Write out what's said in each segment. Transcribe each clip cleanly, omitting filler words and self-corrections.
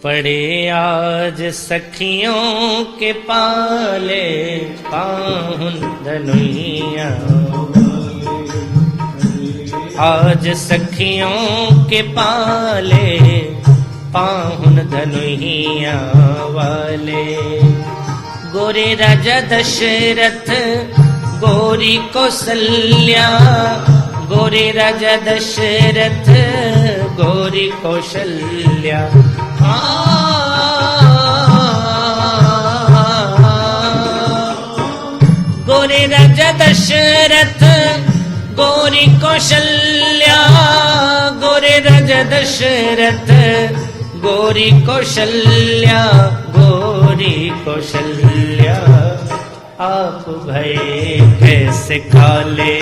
पड़े आज सखियों के पाले पाहुन धनुइया। आज सखियों के पाले पाहुन धनुइया वाले। गोरे राजा दशरथ गोरी कौशल्या, गोरे राजा दशरथ गोरी कौशल्या। गोरे राजा दशरथ गोरी कौशल्या, गोरे राजा दशरथ गोरी कौशल्या, गोरी कौशल्या। आप भय कैसे काले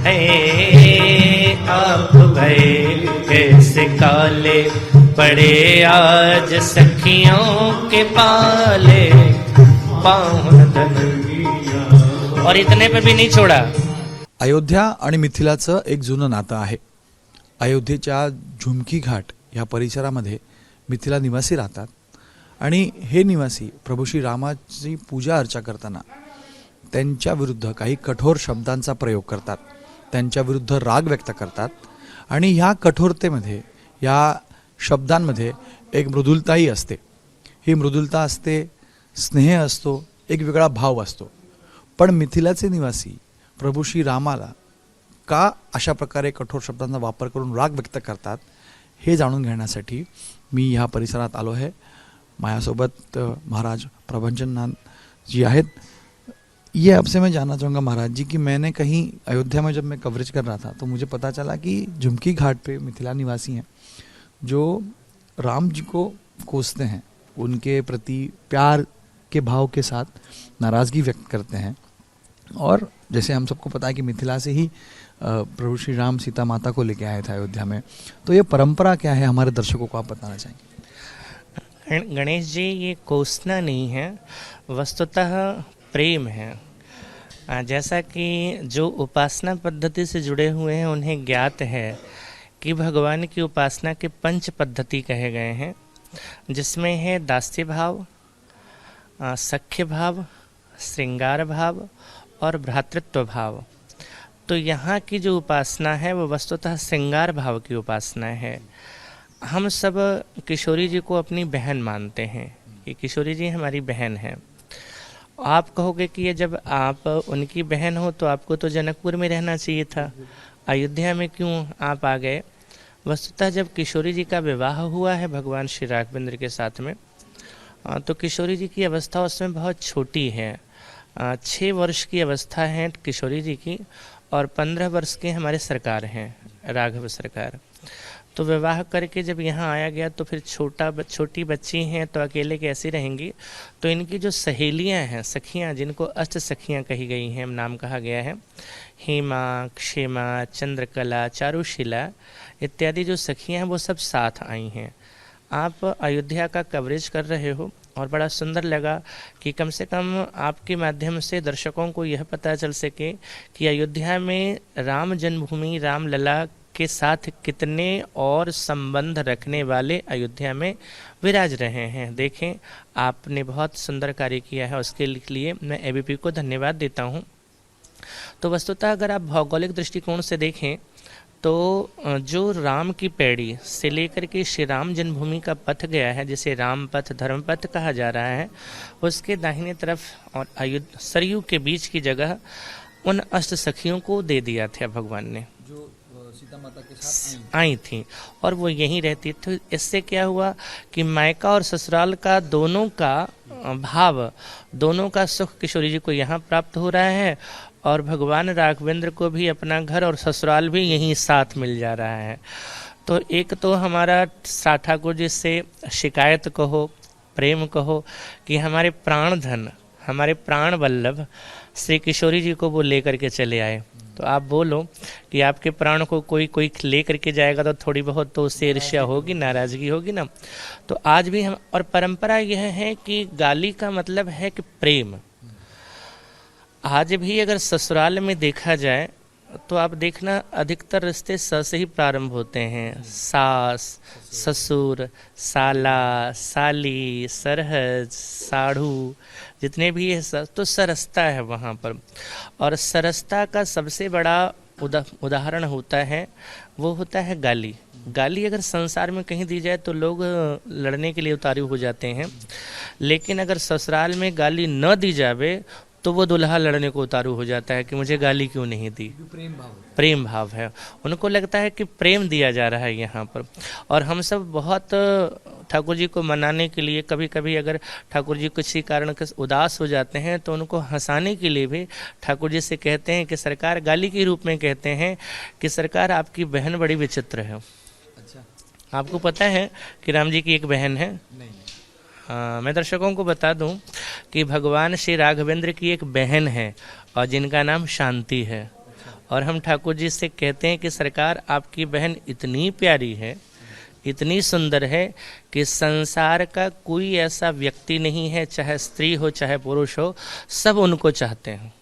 हैं, आप भय कैसे काले, पड़े आज सखियों के पाले पाहुन धनुइया। और इतने पे भी नहीं छोड़ा। अयोध्या आणि मिथिलाचं एक जुनं नातं आहे। अयोध्येच्या झुमकी घाट या परिसरामध्ये मिथिला निवासी राहतात आणि हे निवासी प्रभू श्री रामाची पूजा अर्चा करताना त्यांच्या विरुद्ध काही कठोर शब्दांचा प्रयोग करतात, त्यांच्या विरुद्ध राग व्यक्त करतात आणि ह्या कठोरतेमध्ये, या शब्दांमध्ये एक मृदुलताही असते। ही मृदुलता असते, स्नेह असतो, एक वेगळा भाव असतो। पण मिथिलाचे निवासी प्रभू श्री रामाला का अशा प्रकारे कठोर शब्दांचा वापर करून राग व्यक्त करतात हे जाणून घेण्यासाठी मी ह्या परिसरात आलो आहे। माझ्यासोबत महाराज प्रभंजननाथ जी आहेत। ये आपसे मैं जानना चाहूँगा महाराज जी कि मैंने कहीं अयोध्या में जब मैं कवरेज कर रहा था तो मुझे पता चला कि झुमकी घाट पे मिथिला निवासी हैं जो राम जी को कोसते हैं, उनके प्रति प्यार के भाव के साथ नाराज़गी व्यक्त करते हैं। और जैसे हम सबको पता है कि मिथिला से ही प्रभु श्री राम सीता माता को लेके आए थे अयोध्या में, तो ये परंपरा क्या है हमारे दर्शकों को आप बताना चाहेंगे? गणेश जी, ये कोसना नहीं है, वस्तुतः प्रेम है। जैसा कि जो उपासना पद्धति से जुड़े हुए हैं उन्हें ज्ञात है कि भगवान की उपासना के 5 पद्धति कहे गए हैं, जिसमें है दास्य भाव, सख्य भाव, श्रृंगार भाव और भ्रातृत्व भाव। तो यहाँ की जो उपासना है वो वस्तुतः श्रृंगार भाव की उपासना है। हम सब किशोरी जी को अपनी बहन मानते हैं कि किशोरी जी हमारी बहन है। आप कहोगे कि ये जब आप उनकी बहन हो तो आपको तो जनकपुर में रहना चाहिए था, अयोध्या में क्यों आप आ गए? वस्तुतः जब किशोरी जी का विवाह हुआ है भगवान श्री राघवेंद्र के साथ में, तो किशोरी जी की अवस्था उसमें बहुत छोटी है। 6 वर्ष की अवस्था है किशोरी जी की और 15 वर्ष के हमारे सरकार हैं, राघव सरकार। तो विवाह करके जब यहाँ आया गया तो फिर छोटी बच्ची हैं तो अकेले कैसी रहेंगी। तो इनकी जो सहेलियाँ हैं, सखियाँ, जिनको अष्ट सखियाँ कही गई हैं, नाम कहा गया है, हेमा, क्षेमा, चंद्रकला, चारुशिला इत्यादि जो सखियाँ हैं वो सब साथ आई हैं। आप अयोध्या का कवरेज कर रहे हो और बड़ा सुंदर लगा कि कम से कम आपके माध्यम से दर्शकों को यह पता चल सके कि अयोध्या में राम जन्मभूमि रामलला के साथ कितने और संबंध रखने वाले अयोध्या में विराज रहे हैं। देखें, आपने बहुत सुंदर कार्य किया है, उसके लिए मैं एबीपी को धन्यवाद देता हूं। तो वस्तुतः अगर आप भौगोलिक दृष्टिकोण से देखें तो जो राम की पैड़ी से लेकर के श्री राम जन्मभूमि का पथ गया है, जिसे राम पथ धर्म पथ कहा जा रहा है, उसके दाहिने तरफ और सरयू के बीच की जगह उन अष्ट सखियों को दे दिया था भगवान ने, जो सीता माता के साथ आई थी और वो यहीं रहती थी। इससे क्या हुआ कि मायका और ससुराल का दोनों का भाव, दोनों का सुख किशोरी जी को यहाँ प्राप्त हो रहा है और भगवान राघवेंद्र को भी अपना घर और ससुराल भी यहीं साथ मिल जा रहा है। तो एक तो हमारा ठाकुर जी से शिकायत कहो, प्रेम कहो कि हमारे प्राण धन, हमारे प्राण वल्लभ श्री किशोरी जी को वो लेकर के चले आए। तो आप बोलो कि आपके प्राण को कोई ले करके जाएगा तो थोड़ी बहुत तो उससे ईर्ष्या होगी, नाराज़गी होगी ना। तो आज भी हम, और परंपरा यह है कि गाली का मतलब है कि प्रेम। आज भी अगर ससुराल में देखा जाए तो आप देखना अधिकतर रिश्ते स से ही प्रारंभ होते हैं। सास, ससुर, साला, साली, सरहज, साढ़ू, जितने भी है तो सरसता है वहाँ पर। और सरसता का सबसे बड़ा उदाहरण होता है, वो होता है गाली। गाली अगर संसार में कहीं दी जाए तो लोग लड़ने के लिए उतारू हो जाते हैं, लेकिन अगर ससुराल में गाली न दी जावे तो वो दुल्हा लड़ने को उतारू हो जाता है कि मुझे गाली क्यों नहीं दी। प्रेम भाव है, उनको लगता है कि प्रेम दिया जा रहा है यहाँ पर। और हम सब बहुत ठाकुर जी को मनाने के लिए, कभी कभी अगर ठाकुर जी किसी कारण के उदास हो जाते हैं तो उनको हंसाने के लिए भी ठाकुर जी से कहते हैं कि सरकार, गाली के रूप में कहते हैं कि सरकार आपकी बहन बड़ी विचित्र है। अच्छा, आपको पता है कि राम जी की एक बहन है? नहीं। मैं दर्शकों को बता दूं कि भगवान श्री राघवेंद्र की एक बहन है और जिनका नाम शांति है। और हम ठाकुर जी से कहते हैं कि सरकार आपकी बहन इतनी प्यारी है, इतनी सुंदर है कि संसार का कोई ऐसा व्यक्ति नहीं है, चाहे स्त्री हो चाहे पुरुष हो, सब उनको चाहते हैं।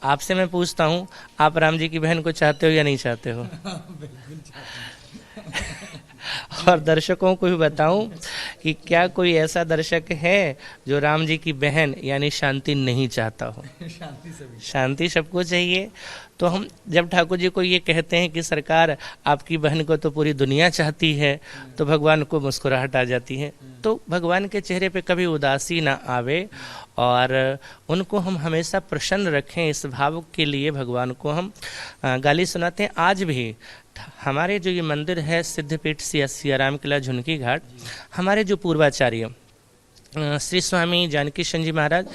आपसे मैं पूछता हूं, आप राम जी की बहन को चाहते हो या नहीं चाहते हो? और दर्शकों को भी बताऊं कि क्या कोई ऐसा दर्शक है जो राम जी की बहन यानी शांति नहीं चाहता हो? शांति सबको चाहिए। तो हम जब ठाकुर जी को ये कहते हैं कि सरकार आपकी बहन को तो पूरी दुनिया चाहती है, तो भगवान को मुस्कुराहट आ जाती है। तो भगवान के चेहरे पे कभी उदासी ना आवे और उनको हम हमेशा प्रसन्न रखें, इस भाव के लिए भगवान को हम गाली सुनाते हैं। आज भी हमारे जो ये मंदिर है सिद्धपीठ सियाराम किला झुनकी घाट, हमारे जो पूर्वाचार्य श्री स्वामी जानकी शरण जी महाराज,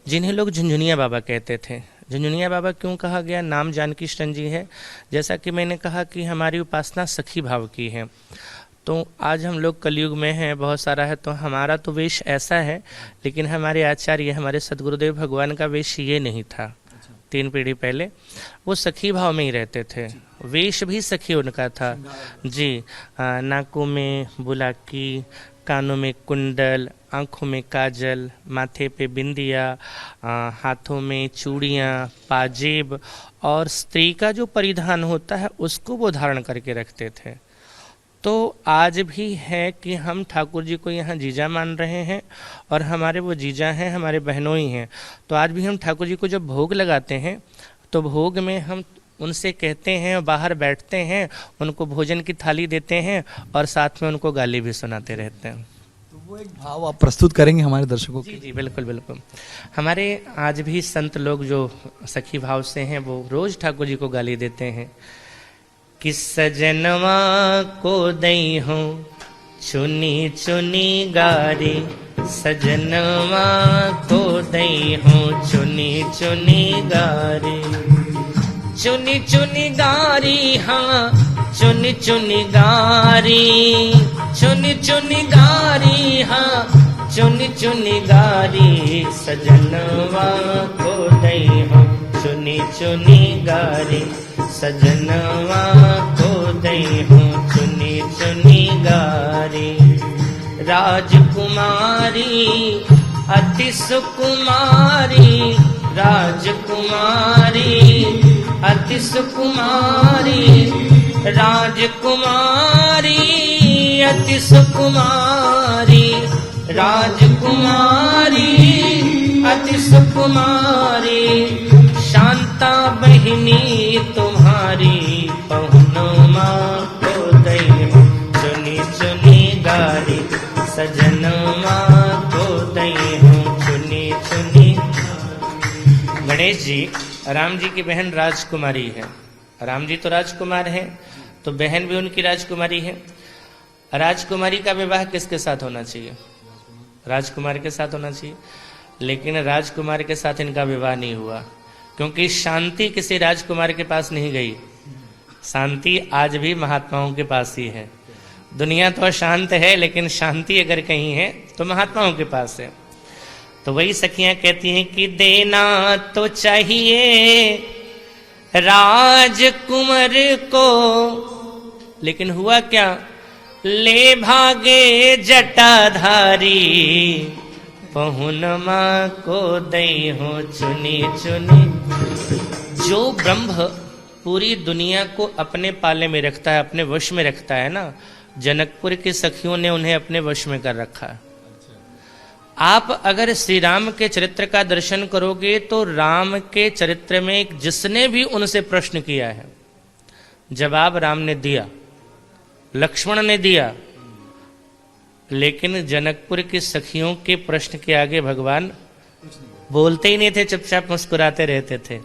जिन्हें लोग झुनझुनिया बाबा कहते थे। झुनझुनिया बाबा क्यों कहा गया? नाम जानकी शरण जी है। जैसा कि मैंने कहा कि हमारी उपासना सखी भाव की है, तो आज हम लोग कलयुग में हैं, बहुत सारा है, तो हमारा तो वेश ऐसा है, लेकिन हमारे आचार्य, हमारे सदगुरुदेव भगवान का वेश ये नहीं था। 3 पीढ़ी पहले वो सखी भाव में ही रहते थे, वेश भी सखी उनका था जी। नाकों में बुलाकी, कानों में कुंडल, आँखों में काजल, माथे पे बिंदिया, हाथों में चूड़ियाँ, पाजेब, और स्त्री का जो परिधान होता है उसको वो धारण करके रखते थे। तो आज भी है कि हम ठाकुर जी को यहाँ जीजा मान रहे हैं और हमारे वो जीजा हैं, हमारे बहनों ही हैं। तो आज भी हम ठाकुर जी को जब भोग लगाते हैं तो भोग में हम उनसे कहते हैं, बाहर बैठते हैं, उनको भोजन की थाली देते हैं और साथ में उनको गाली भी सुनाते रहते हैं। तो वो एक भाव आप प्रस्तुत करेंगे हमारे दर्शकों के? जी बिल्कुल बिल्कुल। हमारे आज भी संत लोग जो सखी भाव से हैं वो रोज ठाकुर जी को गाली देते हैं कि सजनवा को दई हो चुनी चुनी गारी, सजनवा को दई हो चुनी चुनी गारी, चुनी चुनी गारी, हाँ चुनी चुनी गारी, चुनी चुनी गारी, हाँ चुनी चुनी गारी, सजनवा को दई हो चुनी चुनी गारी, सजनवा को दई हो चुनी चुनी गारी। राजकुमारी अति सुकुमारी, राजकुमारी अति सुकुमारी, राजकुमारी अति सुकुमारी, राजकुमारी अति सुकुमारी, शांता बहिनी तुम्हारी, पहुनमा को दई हो चुनी चुनी गारी, सजनमा को दई हो चुनी चुनी। गणेश जी, राम जी की बहन राजकुमारी है। राम जी तो राजकुमार हैं, तो बहन भी उनकी राजकुमारी है। राजकुमारी का विवाह किसके साथ होना चाहिए? राजकुमार के साथ होना चाहिए, लेकिन राजकुमार के साथ इनका विवाह नहीं हुआ, क्योंकि शांति किसी राजकुमार के पास नहीं गई। शांति आज भी महात्माओं के पास ही है। दुनिया तो अशांत है, लेकिन शांति अगर कहीं है तो महात्माओं के पास है। तो वही सखियां कहती हैं कि देना तो चाहिए राजकुमार को, लेकिन हुआ क्या? ले भागे जटाधारी, पहुनमा को दई हो चुनी चुनी। जो ब्रह्म पूरी दुनिया को अपने पाले में रखता है, अपने वश में रखता है ना, जनकपुर की सखियों ने उन्हें अपने वश में कर रखा है। आप अगर श्री राम के चरित्र का दर्शन करोगे तो राम के चरित्र में जिसने भी उनसे प्रश्न किया है, जवाब राम ने दिया, लक्ष्मण ने दिया, लेकिन जनकपुर की सखियों के प्रश्न के आगे भगवान बोलते ही नहीं थे, चुपचाप मुस्कुराते रहते थे।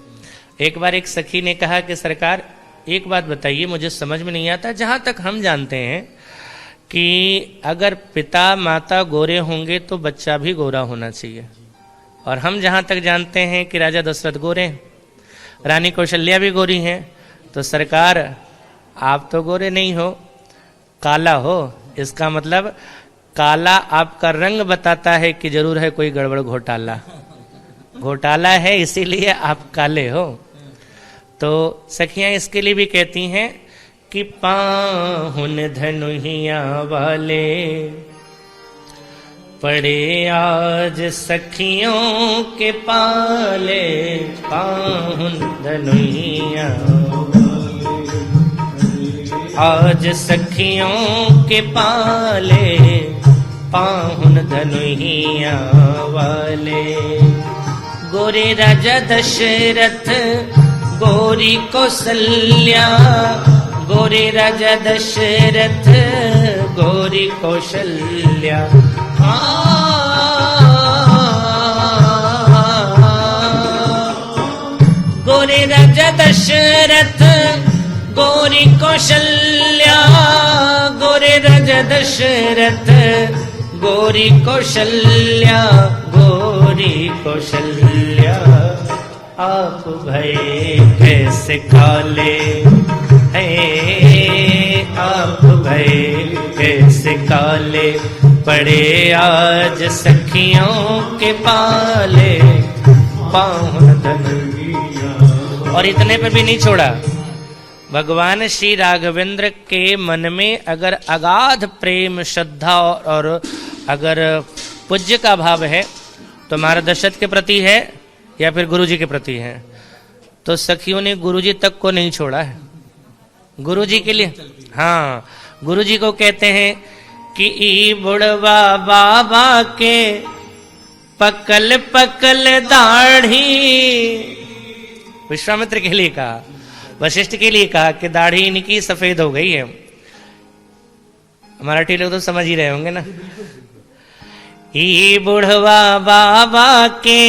एक बार एक सखी ने कहा कि सरकार एक बात बताइए, मुझे समझ में नहीं आता, जहां तक हम जानते हैं कि अगर पिता माता गोरे होंगे तो बच्चा भी गोरा होना चाहिए, और हम जहां तक जानते हैं कि राजा दशरथ गोरे हैं, रानी कौशल्या भी गोरी हैं, तो सरकार आप तो गोरे नहीं हो, काला हो। इसका मतलब काला आपका रंग बताता है कि जरूर है कोई गड़बड़, घोटाला है, इसीलिए आप काले हो। तो सखियां इसके लिए भी कहती हैं कि पाहुन धनुहिया वाले पड़े आज सखियों के पाले, पाहुन धनुहिया आज सखियों के पाले, पाहुन धनुहिया वाले। गोरे राजा दशरथ गोरी कौशल्या, गोरे राजा दशरथ गोरी कौशल्या। गोरे राजा दशरथ गोरी कौशल्या, गोरे राजा दशरथ गोरी कौशल्या, गोरी कौशल्या। आप भय कैसे काले हैं, आप भय कैसे काले, पड़े आज सखियों के पाले, पाहुन धनुहिया। और इतने पर भी नहीं छोड़ा, भगवान श्री राघवेंद्र के मन में अगर अगाध प्रेम श्रद्धा और अगर पूज्य का भाव है तो महाराज दशरथ के प्रति है या फिर गुरुजी के प्रति है, तो सखियों ने गुरुजी तक को नहीं छोड़ा है। गुरुजी के लिए, हाँ, गुरुजी को कहते हैं कि ई बुढ़वा बाबा के पकल पकल दाढ़ी, विश्वामित्र के लिए कहा, वशिष्ठ के लिए कहा कि दाढ़ी इनकी सफेद हो गई है। मराठी लोग तो समझ ही रहे होंगे ना। ई बुढ़वा बाबा के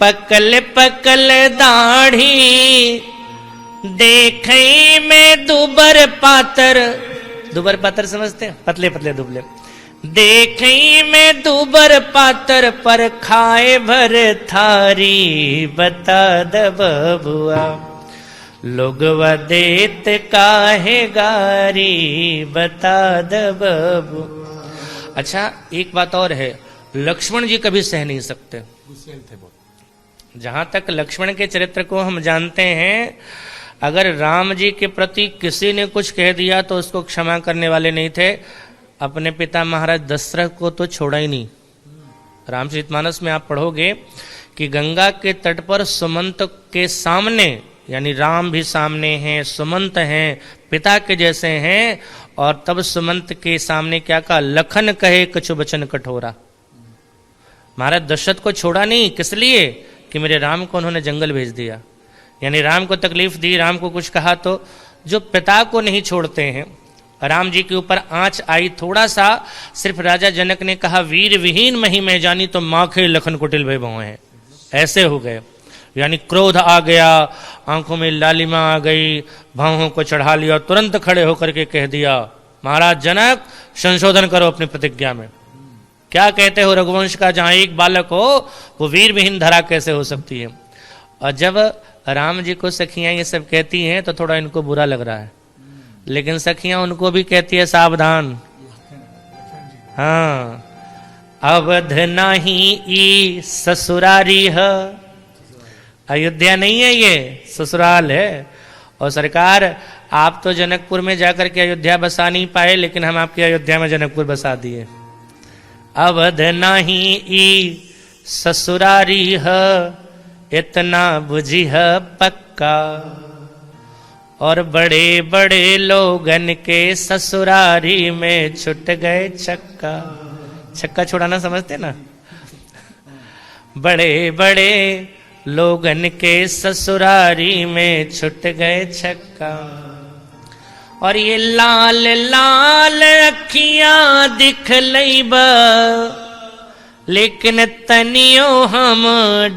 पकल पकल दाढ़ी, देखे में दुबर पातर, दुबर पातर समझते हैं, पतले पतले दुबले, देखे में दुबर पातर, पर खाए भर थारी, बता द बबुआ लोगवा देत काहे गारी, बता द बबू। अच्छा, एक बात और है, लक्ष्मण जी कभी सह नहीं सकते। जहां तक लक्ष्मण के चरित्र को हम जानते हैं, अगर राम जी के प्रति किसी ने कुछ कह दिया तो उसको क्षमा करने वाले नहीं थे। अपने पिता महाराज दशरथ को तो छोड़ा ही नहीं। रामचरितमानस में आप पढ़ोगे कि गंगा के तट पर सुमंत के सामने, यानी राम भी सामने हैं, सुमंत हैं, पिता के जैसे हैं, और तब सुमंत के सामने क्या कहा, लखन कहे कछु बचन कठोरा। महाराज दशरथ को छोड़ा नहीं, किस लिए कि मेरे राम को उन्होंने जंगल भेज दिया, यानी राम को तकलीफ दी, राम को कुछ कहा। तो जो पिता को नहीं छोड़ते हैं, राम जी के ऊपर आंच आई थोड़ा सा, सिर्फ राजा जनक ने कहा वीर विहीन मही में जानी, तो माखे लखन कुटिल भय भौं हैं, ऐसे हो गए, यानी क्रोध आ गया, आंखों में लालिमा आ गई, भावों को चढ़ा लिया, तुरंत खड़े होकर के कह दिया, महाराज जनक संशोधन करो अपनी प्रतिज्ञा में, क्या कहते हो, रघुवंश का जहां एक बालक हो वो वीर विहीन धरा कैसे हो सकती है। और जब राम जी को सखियां ये सब कहती हैं तो थोड़ा इनको बुरा लग रहा है, लेकिन सखियां उनको भी कहती है सावधान, हाँ, अवध नहीं ई ससुरारी है, अयोध्या नहीं है, ये ससुराल है। और सरकार आप तो जनकपुर में जाकर के अयोध्या बसा नहीं पाए, लेकिन हम आपकी अयोध्या में जनकपुर बसा दिए। अवध नहीं ई ससुरारी है, इतना बुझिह पक्का। और बड़े बड़े लोगन के ससुरारी में छुट गए छक्का। छक्का छुड़ाना समझते ना? बड़े बड़े लोगन के ससुरारी में छुट गए छक्का। और ये लाल लाल अखियां दिख लईब, लेकिन तनियो हम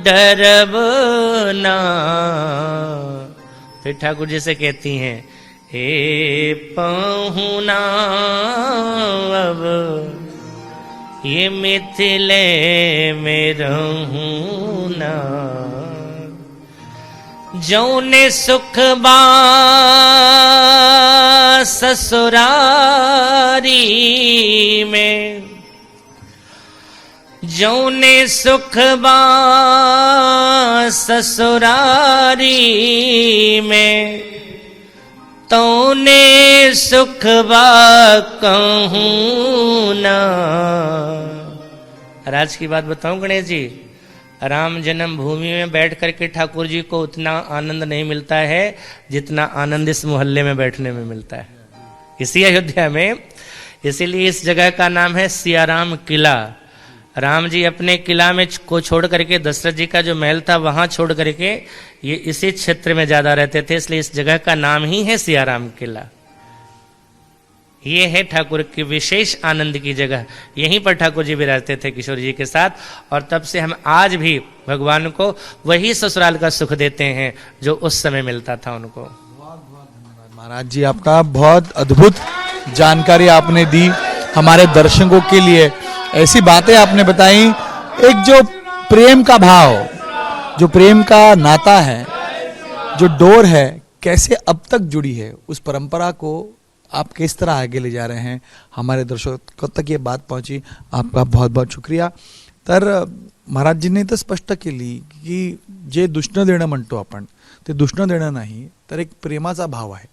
डरब ना। फिर ठाकुर जी से कहती हैं, हे पहुना अब ये मिथिले में रहूं ना। जौने सुख बा ससुरारी में, जौने सुख बा ससुरारी में, तौने सुख बा कहूं ना। राज की बात बताऊं गणेश जी, राम जन्म भूमि में बैठ करके ठाकुर जी को उतना आनंद नहीं मिलता है जितना आनंद इस मोहल्ले में बैठने में मिलता है, इसी अयोध्या में। इसीलिए इस जगह का नाम है सियाराम किला। राम जी अपने किला में को छोड़ करके, दशरथ जी का जो महल था वहां छोड़ करके ये इसी क्षेत्र में ज्यादा रहते थे, इसलिए इस जगह का नाम ही है सियाराम किला। ये है ठाकुर की विशेष आनंद की जगह। यहीं पर ठाकुर जी विराजते थे किशोर जी के साथ, और तब से हम आज भी भगवान को वही ससुराल का सुख देते हैं जो उस समय मिलता था उनको। महाराज जी, आपका बहुत अद्भुत जानकारी आपने दी हमारे दर्शकों के लिए। ऐसी बातें आपने बताई, एक जो प्रेम का भाव, जो प्रेम का नाता है, जो डोर है, कैसे अब तक जुड़ी है, उस परंपरा को आप किस तरह आगे ले जा रहे हैं, हमारे दर्शकों तक ये बात पहुंची। आपका बहुत बहुत शुक्रिया। तर महाराजजींनी तर स्पष्ट केली की जे दुष्ण देणं म्हणतो आपण, ते दुष्ण देणं नाही, तर एक प्रेमाचा भाव आहे।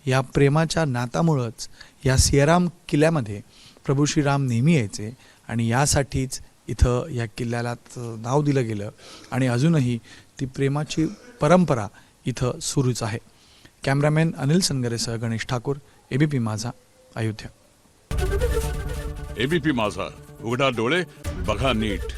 या प्रेमाच्या नातामुळेच या सियाराम किल्ल्यामध्ये प्रभू श्रीराम नेहमी यायचे आणि यासाठीच इथं या किल्ल्याला नाव दिलं गेलं आणि अजूनही ती प्रेमाची परंपरा इथं सुरूच आहे। कॅमेरामॅन अनिल संगरेसह गणेश ठाकूर, एबीपी माझा, अयोध्या। एबीपी माझा, उघडा डोळे बघा नीट।